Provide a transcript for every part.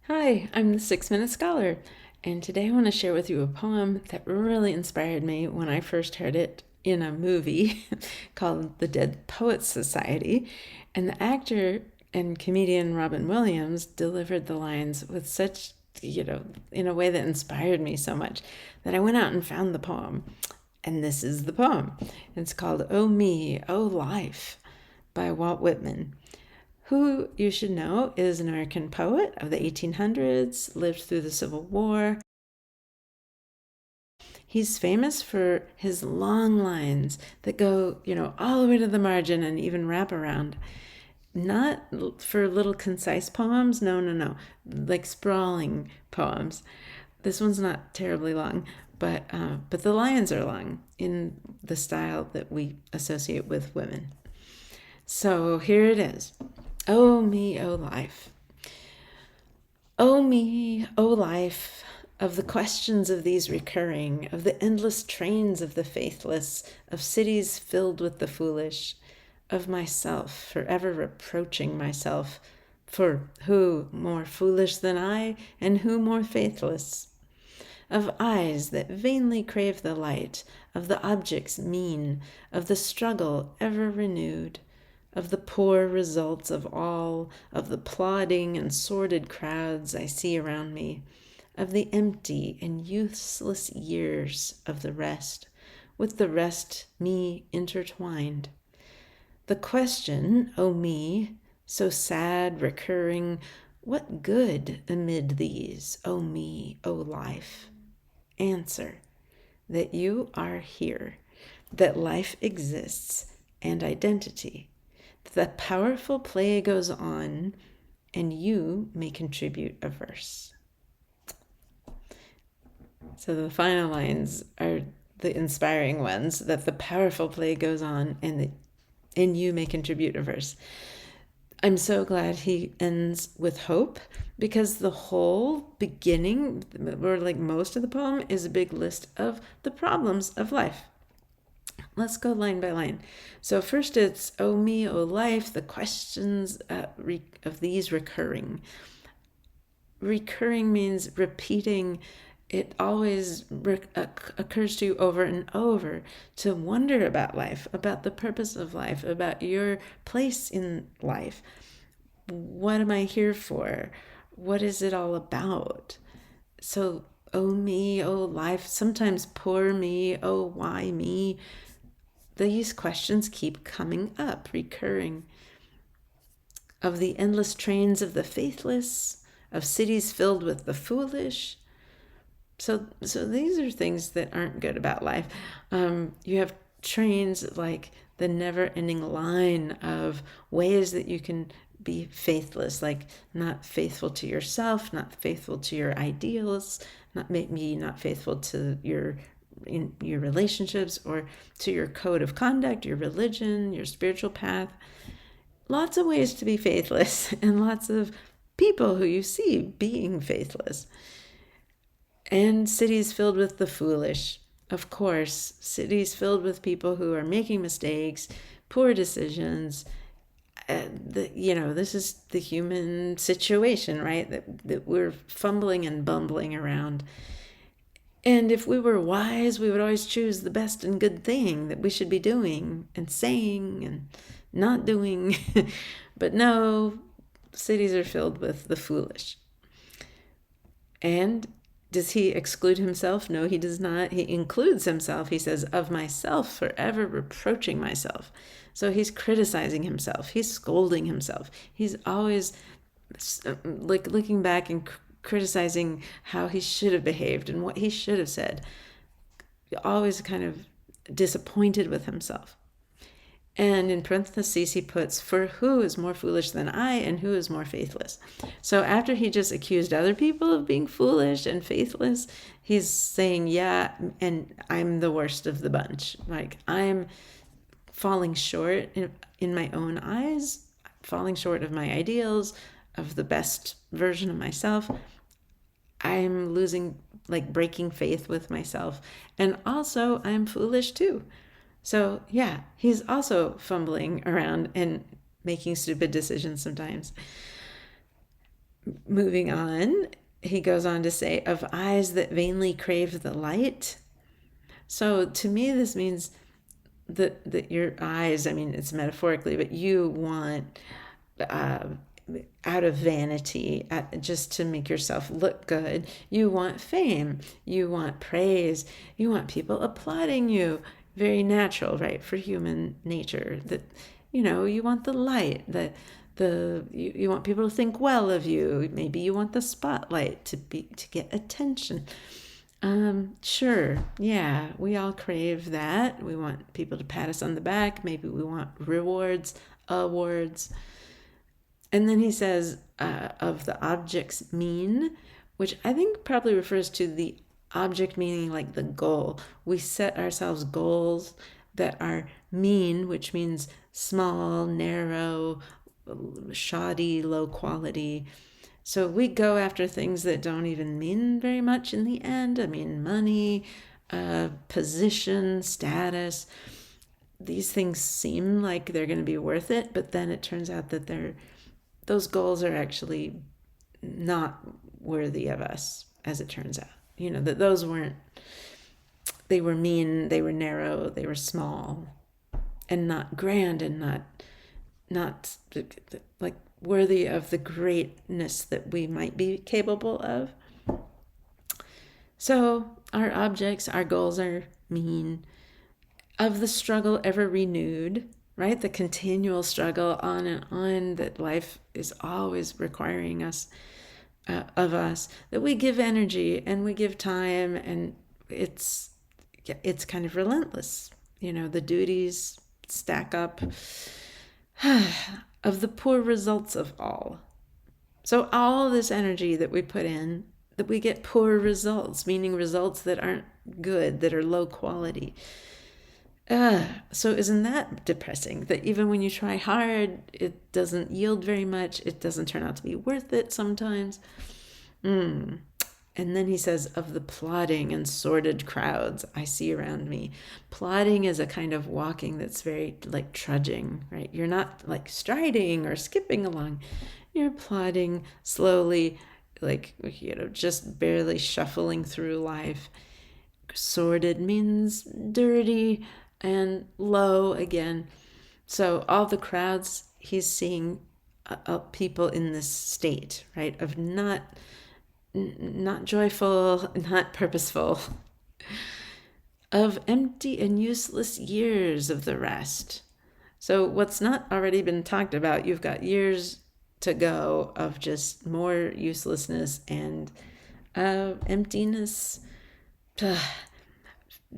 Hi, I'm the 6 Minute Scholar, and today I want to share with you a poem that really inspired me when I first heard it in a movie called The Dead Poets Society. And the actor and comedian Robin Williams delivered the lines with such, in a way that inspired me so much that I went out and found the poem. And this is the poem. It's called Oh Me, Oh Life by Walt Whitman, who you should know is an American poet of the 1800s, lived through the Civil War. He's famous for his long lines that go, all the way to the margin and even wrap around. Not for little concise poems, no, like sprawling poems. This one's not terribly long, but the lines are long in the style that we associate with women. So here it is. Oh me, oh life. Oh me, oh life, of the questions of these recurring, of the endless trains of the faithless, of cities filled with the foolish, of myself forever reproaching myself, for who more foolish than I, and who more faithless? Of eyes that vainly crave the light, of the objects mean, of the struggle ever renewed, of the poor results of all, of the plodding and sordid crowds I see around me, of the empty and useless years of the rest, with the rest me intertwined. The question, O me, so sad, recurring, what good amid these, O me, O life? Answer, that you are here, that life exists, and identity. The powerful play goes on, and you may contribute a verse. So the final lines are the inspiring ones, that the powerful play goes on, and you may contribute a verse. I'm so glad he ends with hope, because the whole beginning, or like most of the poem, is a big list of the problems of life. Let's go line by line. So first it's, oh me, oh life, the questions of these recurring. Recurring means repeating. It always occurs to you over and over to wonder about life, about the purpose of life, about your place in life. What am I here for? What is it all about? So, oh me, oh life, sometimes poor me, oh why me? These questions keep coming up, recurring. Of the endless trains of the faithless, of cities filled with the foolish. So these are things that aren't good about life. You have trains like the never-ending line of ways that you can be faithless, like not faithful to yourself, not faithful to your ideals, not faithful to your relationships or to your code of conduct, your religion, your spiritual path. Lots of ways to be faithless, and lots of people who you see being faithless. And cities filled with the foolish. Of course, cities filled with people who are making mistakes, poor decisions. This is the human situation, right? That we're fumbling and bumbling around. And if we were wise, we would always choose the best and good thing that we should be doing and saying and not doing. But no, cities are filled with the foolish. And does he exclude himself? No, he does not. He includes himself. He says, of myself, forever reproaching myself. So he's criticizing himself. He's scolding himself. He's always like looking back and criticizing how he should have behaved and what he should have said. Always kind of disappointed with himself. And in parentheses, he puts, for who is more foolish than I, and who is more faithless? So after he just accused other people of being foolish and faithless, he's saying, yeah, and I'm the worst of the bunch. Like, I'm falling short in my own eyes, falling short of my ideals, of the best version of myself. I'm losing, like breaking faith with myself. And also, I'm foolish too. So, yeah, he's also fumbling around and making stupid decisions sometimes. Moving on, he goes on to say, of eyes that vainly crave the light. So to me, this means that your eyes, I mean, it's metaphorically, but you want, uh, out of vanity, just to make yourself look good, you want fame, you want praise, you want people applauding you. Very natural, right, for human nature. That, you want the light, you want people to think well of you. Maybe you want the spotlight to get attention. Sure, yeah, we all crave that. We want people to pat us on the back. Maybe we want rewards, awards. And then he says, of the object's mean, which I think probably refers to the object meaning like the goal. We set ourselves goals that are mean, which means small, narrow, shoddy, low quality. So we go after things that don't even mean very much in the end. I mean, money, position, status. These things seem like they're going to be worth it, but then it turns out that those goals are actually not worthy of us, as it turns out. That those weren't, they were mean, they were narrow, they were small, and not grand, and not like worthy of the greatness that we might be capable of. So our objects, our goals are mean. Of the struggle ever renewed, right? The continual struggle on and on that life is always requiring of us, that we give energy and we give time, and it's kind of relentless. The duties stack up. Of the poor results of all. So all this energy that we put in, that we get poor results, meaning results that aren't good, that are low quality. So isn't that depressing? That even when you try hard, it doesn't yield very much. It doesn't turn out to be worth it sometimes. And then he says, of the plodding and sordid crowds I see around me. Plodding is a kind of walking that's very like trudging, right? You're not like striding or skipping along. You're plodding slowly, like, just barely shuffling through life. Sordid means dirty, and low again. So all the crowds, he's seeing people in this state, right, of not joyful, not purposeful, of empty and useless years of the rest. So what's not already been talked about, you've got years to go of just more uselessness and emptiness.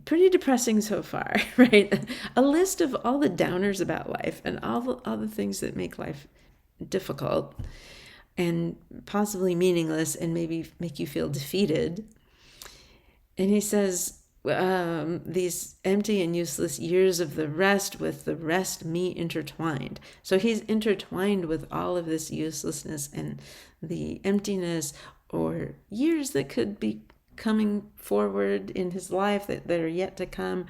Pretty depressing so far, right? A list of all the downers about life and all the things that make life difficult and possibly meaningless and maybe make you feel defeated. And he says, these empty and useless years of the rest, with the rest me intertwined. So he's intertwined with all of this uselessness and the emptiness, or years that could be coming forward in his life that are yet to come,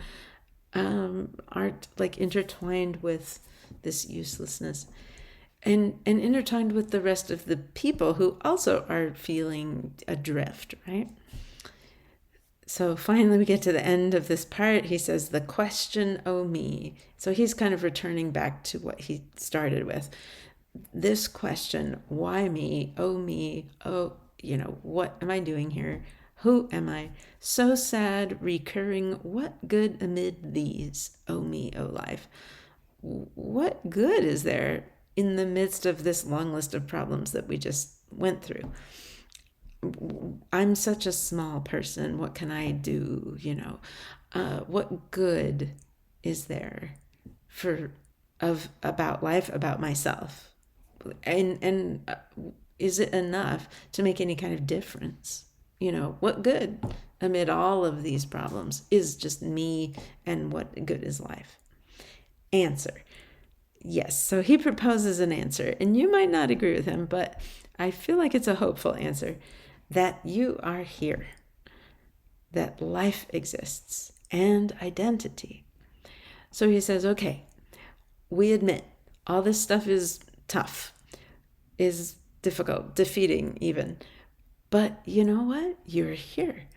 aren't like intertwined with this uselessness. And intertwined with the rest of the people who also are feeling adrift, right? So finally we get to the end of this part. He says, the question, oh me. So he's kind of returning back to what he started with. This question, why me? Oh, what am I doing here? Who am I? So sad, recurring, what good amid these? Oh me, oh life. What good is there in the midst of this long list of problems that we just went through? I'm such a small person. What can I do? What good is there about life, about myself? And is it enough to make any kind of difference? What good amid all of these problems is just me, and what good is life? Answer. Yes, so he proposes an answer, and you might not agree with him, but I feel like it's a hopeful answer, that you are here, that life exists, and identity. So he says, okay, we admit all this stuff is tough, is difficult, defeating even. But you know what? You're here.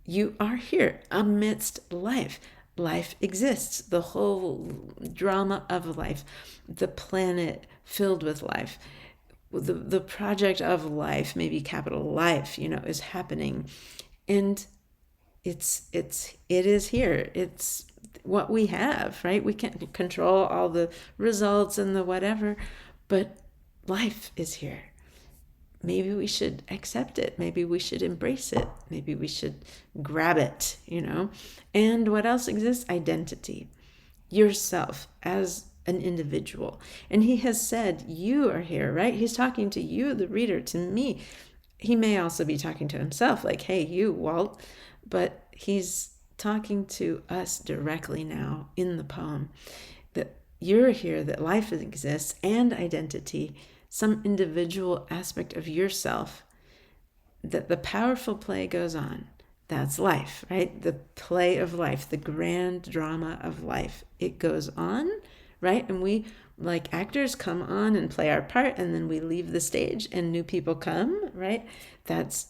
You are here amidst life. Life exists, the whole drama of life, the planet filled with life, the project of life, maybe capital life, is happening. And it is here. It's what we have, right? We can't control all the results and the whatever, but life is here. Maybe we should accept it. Maybe we should embrace it. Maybe we should grab it, And what else exists? Identity. Yourself as an individual. And he has said, you are here, right? He's talking to you, the reader, to me. He may also be talking to himself, like, hey, you, Walt. But he's talking to us directly now in the poem. That you're here, that life exists, and identity, some individual aspect of yourself, that the powerful play goes on. That's life, right? The play of life, the grand drama of life. It goes on, right? And we, like actors, come on and play our part, and then we leave the stage and new people come, right? That's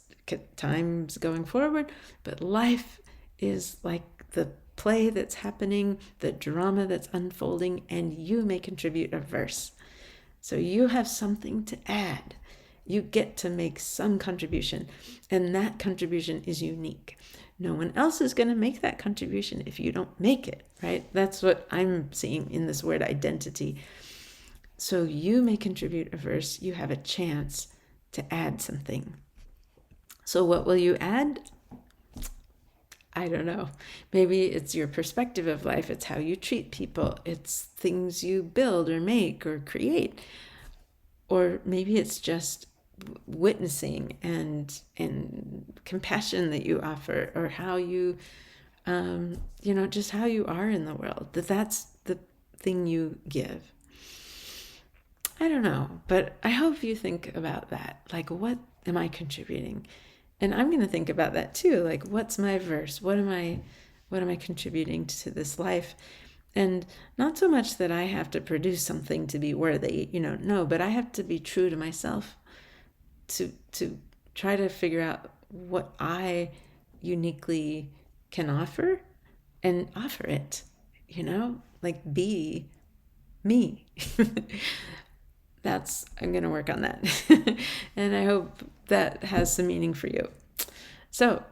times going forward. But life is like the play that's happening, the drama that's unfolding, and you may contribute a verse. So you have something to add. You get to make some contribution, and that contribution is unique. No one else is going to make that contribution if you don't make it, right? That's what I'm seeing in this word identity. So you may contribute a verse. You have a chance to add something. So what will you add? I don't know. Maybe it's your perspective of life. It's how you treat people. It's things you build or make or create. Or maybe it's just witnessing and compassion that you offer, or how you, just how you are in the world. That's the thing you give. I don't know, but I hope you think about that. Like, what am I contributing? And I'm going to think about that too. Like, what's my verse? What am I contributing to this life? And not so much that I have to produce something to be worthy, no, but I have to be true to myself to try to figure out what I uniquely can offer and offer it, like be me. I'm going to work on that. And I hope that has some meaning for you. So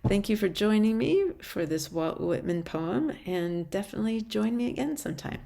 thank you for joining me for this Walt Whitman poem, and definitely join me again sometime.